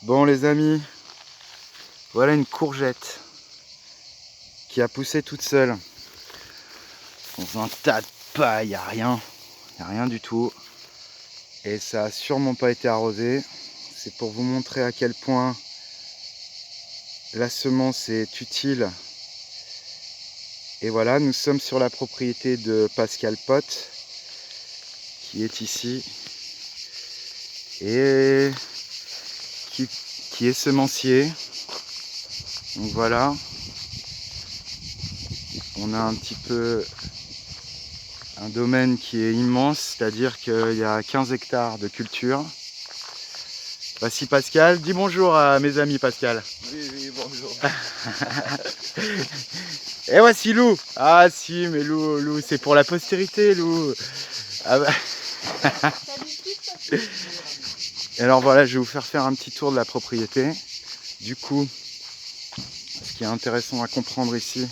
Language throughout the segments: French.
Bon les amis, voilà une courgette qui a poussé toute seule dans un tas de paille, il n'y a rien du tout. Et ça a sûrement pas été arrosé. C'est pour vous montrer à quel point la semence est utile. Et voilà, nous sommes sur la propriété de Pascal Pot, qui est ici, et qui est semencier. Donc voilà, on a un petit peu un domaine qui est immense, c'est-à-dire qu'il y a 15 hectares de culture. Voici Pascal, dis bonjour à mes amis Pascal. Oui, bonjour. Et voici Lou. Ah si, mais Lou, c'est pour la postérité, Lou. Ah bah. Et alors voilà, je vais vous faire un petit tour de la propriété. Du coup, ce qui est intéressant à comprendre ici,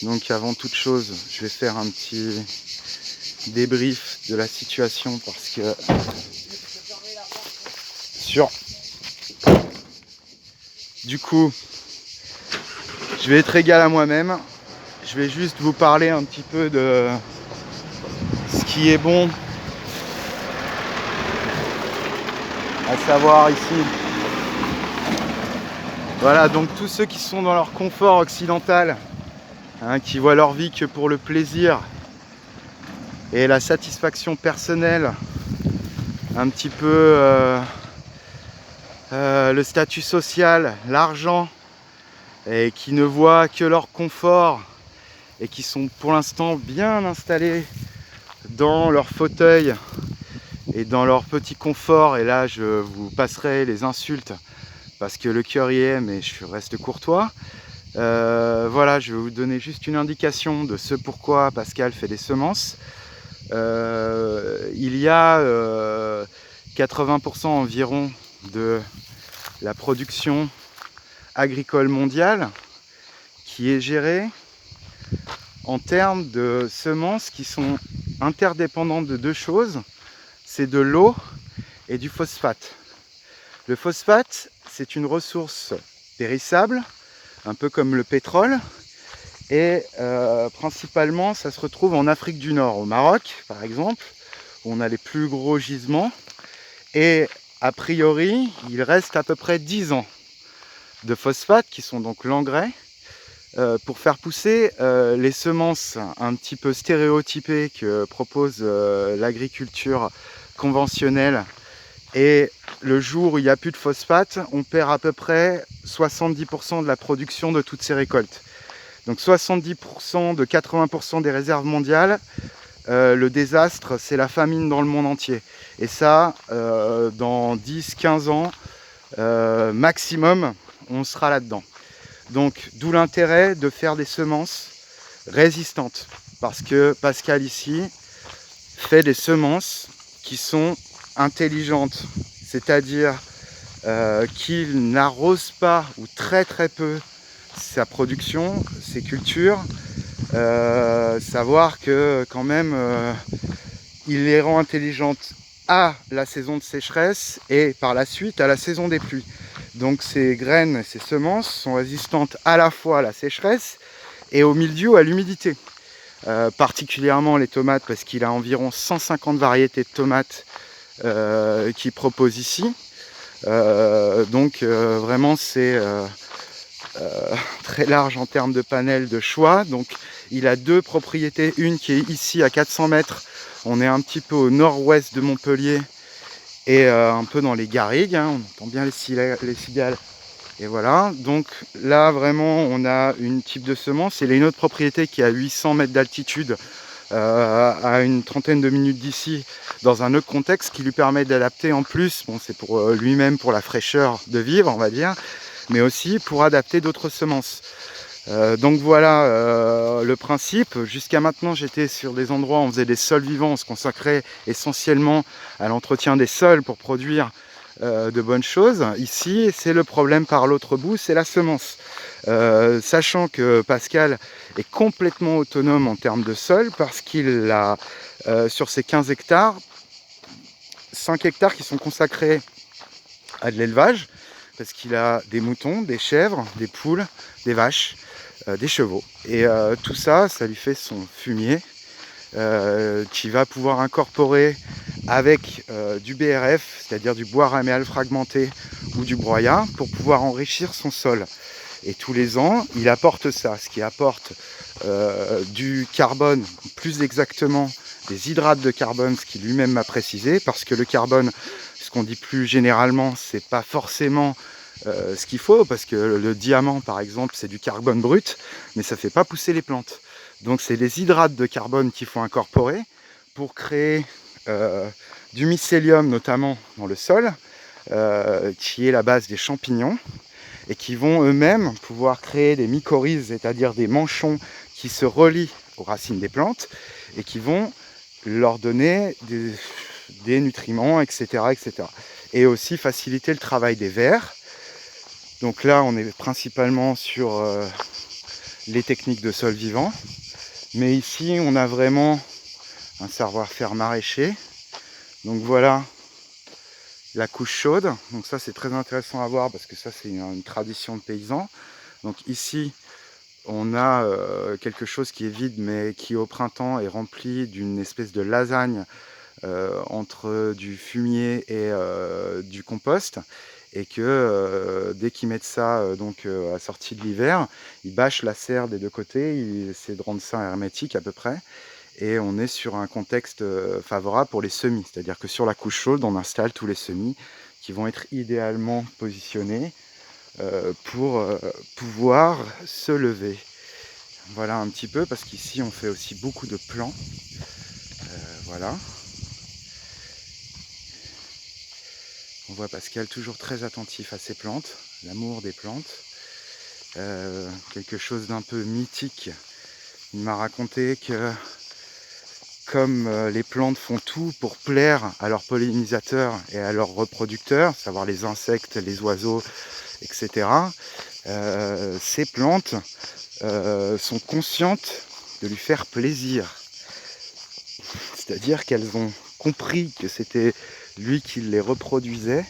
donc avant toute chose, je vais faire un petit débrief de la situation parce que du coup, je vais être égal à moi-même. Je vais juste vous parler un petit peu de ce qui est bon, à savoir ici. Voilà, donc tous ceux qui sont dans leur confort occidental, qui voient leur vie que pour le plaisir et la satisfaction personnelle, un petit peu le statut social, l'argent, et qui ne voient que leur confort et qui sont pour l'instant bien installés dans leur fauteuil et dans leur petit confort. Et là je vous passerai les insultes parce que le cœur y est, mais je reste courtois. Voilà, je vais vous donner juste une indication de ce pourquoi Pascal fait des semences. Il y a 80% environ de la production agricole mondiale qui est gérée en termes de semences qui sont interdépendantes de deux choses, c'est de l'eau et du phosphate. Le phosphate, c'est une ressource périssable, un peu comme le pétrole, et principalement ça se retrouve en Afrique du Nord, au Maroc par exemple, où on a les plus gros gisements, et a priori il reste à peu près 10 ans de phosphate, qui sont donc l'engrais, pour faire pousser les semences un petit peu stéréotypées que propose l'agriculture conventionnelle. Et le jour où il n'y a plus de phosphate, on perd à peu près 70% de la production de toutes ces récoltes. Donc 70% de 80% des réserves mondiales, le désastre, c'est la famine dans le monde entier. Et ça, dans 10-15 ans maximum, on sera là-dedans. Donc d'où l'intérêt de faire des semences résistantes. Parce que Pascal ici fait des semences qui sont intelligentes. C'est-à-dire qu'il n'arrose pas ou très peu sa production, ses cultures. Savoir que quand même il les rend intelligentes à la saison de sécheresse et par la suite à la saison des pluies. Donc ces graines, ces semences sont résistantes à la fois à la sécheresse et au mildiou, à l'humidité. Particulièrement les tomates, parce qu'il a environ 150 variétés de tomates qu'il propose ici. Donc vraiment c'est très large en termes de panel de choix. Donc il a deux propriétés, une qui est ici à 400 mètres, on est un petit peu au nord-ouest de Montpellier et un peu dans les garrigues, on entend bien les cigales. Et voilà, donc là vraiment on a une type de semence. Et il y a une autre propriété qui est à 800 mètres d'altitude, à une trentaine de minutes d'ici, dans un autre contexte qui lui permet d'adapter en plus, bon c'est pour lui-même, pour la fraîcheur de vivre on va dire, mais aussi pour adapter d'autres semences. Donc voilà le principe. Jusqu'à maintenant j'étais sur des endroits où on faisait des sols vivants, on se consacrait essentiellement à l'entretien des sols pour produire de bonnes choses. Ici c'est le problème par l'autre bout, c'est la semence. Sachant que Pascal est complètement autonome en termes de sol, parce qu'il a sur ses 15 hectares, 5 hectares qui sont consacrés à de l'élevage, parce qu'il a des moutons, des chèvres, des poules, des vaches, des chevaux. Et tout ça, ça lui fait son fumier qu'il va pouvoir incorporer avec du BRF, c'est-à-dire du bois raméal fragmenté ou du broyat, pour pouvoir enrichir son sol. Et tous les ans, il apporte ça, ce qui apporte du carbone, plus exactement des hydrates de carbone, ce qui lui-même m'a précisé, parce que le carbone, ce qu'on dit plus généralement, c'est pas forcément ce qu'il faut, parce que le diamant, par exemple, c'est du carbone brut, mais ça fait pas pousser les plantes. Donc c'est les hydrates de carbone qu'il faut incorporer pour créer du mycélium, notamment dans le sol, qui est la base des champignons, et qui vont eux-mêmes pouvoir créer des mycorhizes, c'est-à-dire des manchons qui se relient aux racines des plantes et qui vont leur donner des nutriments, etc., etc. Et aussi faciliter le travail des vers. Donc là, on est principalement sur les techniques de sol vivant. Mais ici, on a vraiment un savoir-faire maraîcher. Donc voilà la couche chaude. Donc ça, c'est très intéressant à voir parce que ça, c'est une tradition de paysan. Donc ici, on a quelque chose qui est vide, mais qui au printemps est rempli d'une espèce de lasagne entre du fumier et du compost. Et que dès qu'ils mettent ça à la sortie de l'hiver, ils bâchent la serre des deux côtés, ils essaient de rendre ça hermétique à peu près. Et on est sur un contexte favorable pour les semis, c'est-à-dire que sur la couche chaude, on installe tous les semis qui vont être idéalement positionnés pour pouvoir se lever. Voilà un petit peu, parce qu'ici on fait aussi beaucoup de plants. Voilà. On voit Pascal toujours très attentif à ses plantes, l'amour des plantes. Quelque chose d'un peu mythique. Il m'a raconté que comme les plantes font tout pour plaire à leurs pollinisateurs et à leurs reproducteurs, savoir les insectes, les oiseaux, etc., ces plantes sont conscientes de lui faire plaisir. C'est-à-dire qu'elles ont compris que c'était lui qui les reproduisait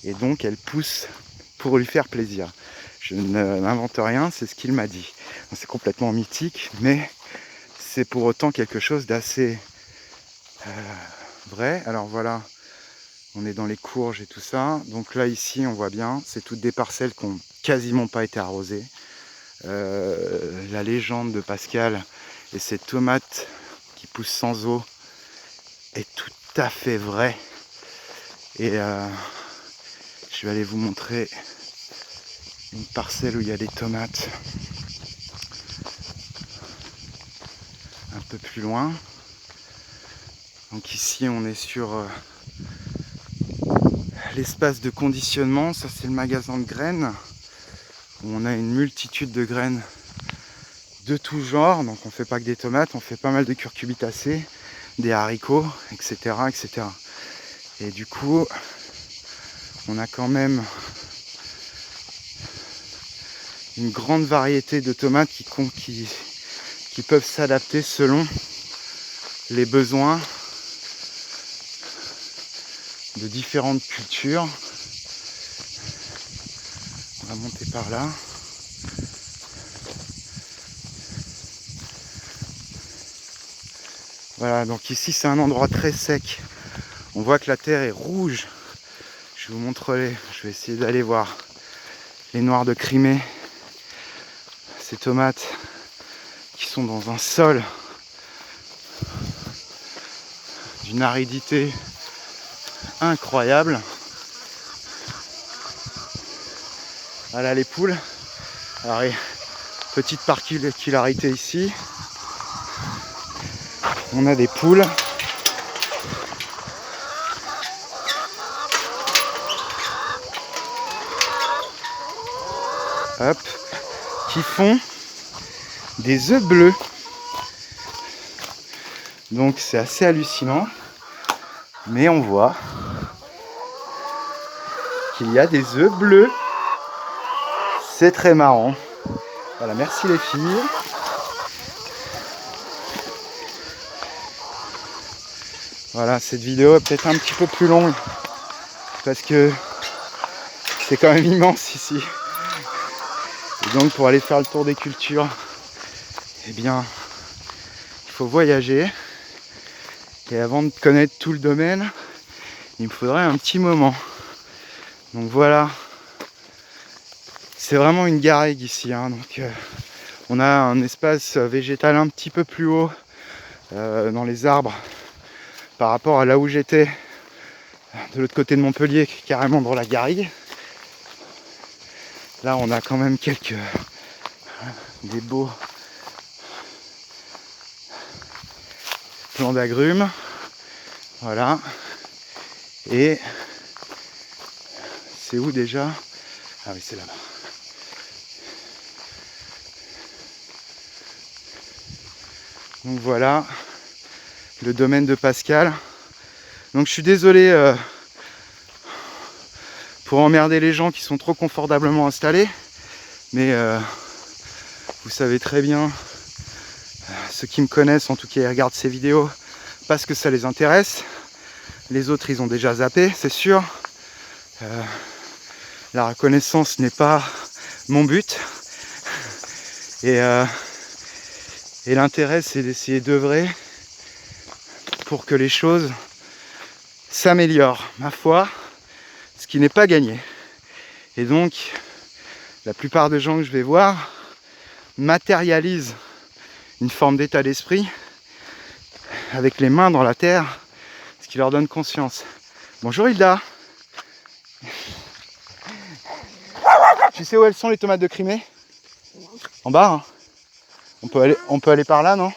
et donc elles poussent pour lui faire plaisir. Je n'invente rien, c'est ce qu'il m'a dit. C'est complètement mythique, mais c'est pour autant quelque chose d'assez vrai. Alors voilà, on est dans les courges et tout ça. Donc là, ici, on voit bien, c'est toutes des parcelles qui n'ont quasiment pas été arrosées. La légende de Pascal et ces tomates qui poussent sans eau est tout à fait vraie. Et je vais aller vous montrer une parcelle où il y a des tomates un peu plus loin. Donc ici on est sur l'espace de conditionnement. Ça c'est le magasin de graines où on a une multitude de graines de tout genre. Donc on fait pas que des tomates, on fait pas mal de curcubitacées, des haricots, etc., etc. Et du coup on a quand même une grande variété de tomates qui peuvent s'adapter selon les besoins de différentes cultures. On va monter par là. Voilà, donc ici c'est un endroit très sec. On voit que la terre est rouge. Je vais vous montrer, je vais essayer d'aller voir les noirs de Crimée. Ces tomates qui sont dans un sol d'une aridité incroyable. Voilà les poules. Alors, petite particularité ici, on a des poules qui font des œufs bleus. Donc c'est assez hallucinant, mais on voit qu'il y a des œufs bleus. C'est très marrant. Voilà, merci les filles. Voilà, cette vidéo est peut-être un petit peu plus longue parce que c'est quand même immense ici. Et donc pour aller faire le tour des cultures, eh bien, il faut voyager. Et avant de connaître tout le domaine, il me faudrait un petit moment. Donc voilà, c'est vraiment une garrigue ici, hein. Donc on a un espace végétal un petit peu plus haut dans les arbres par rapport à là où j'étais de l'autre côté de Montpellier, carrément dans la garrigue. Là on a quand même des beaux plants d'agrumes, voilà. Et c'est où déjà? Ah oui, c'est là-bas. Donc voilà le domaine de Pascal. Donc je suis désolé pour emmerder les gens qui sont trop confortablement installés, mais vous savez très bien, ceux qui me connaissent en tout cas, ils regardent ces vidéos parce que ça les intéresse. Les autres ils ont déjà zappé, c'est sûr. La reconnaissance n'est pas mon but. Et l'intérêt, c'est d'essayer d'œuvrer pour que les choses s'améliorent, ma foi, ce qui n'est pas gagné. Et donc, la plupart des gens que je vais voir matérialisent une forme d'état d'esprit avec les mains dans la terre, ce qui leur donne conscience. Bonjour Hilda. Tu sais où elles sont les tomates de Crimée? En bas, hein. On peut aller par là, non?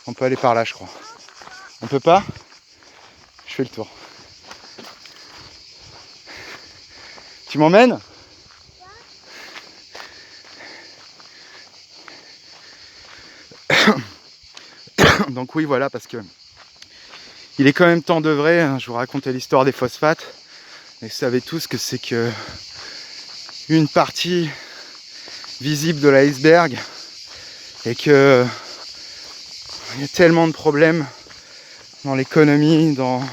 On peut aller par là, je crois. On peut pas? Je fais le tour. Tu m'emmènes? Donc oui, voilà, parce que il est quand même temps d'œuvrer. Je vous racontais l'histoire des phosphates. Et vous savez tous que c'est que une partie visible de l'iceberg et que il y a tellement de problèmes dans l'économie, dans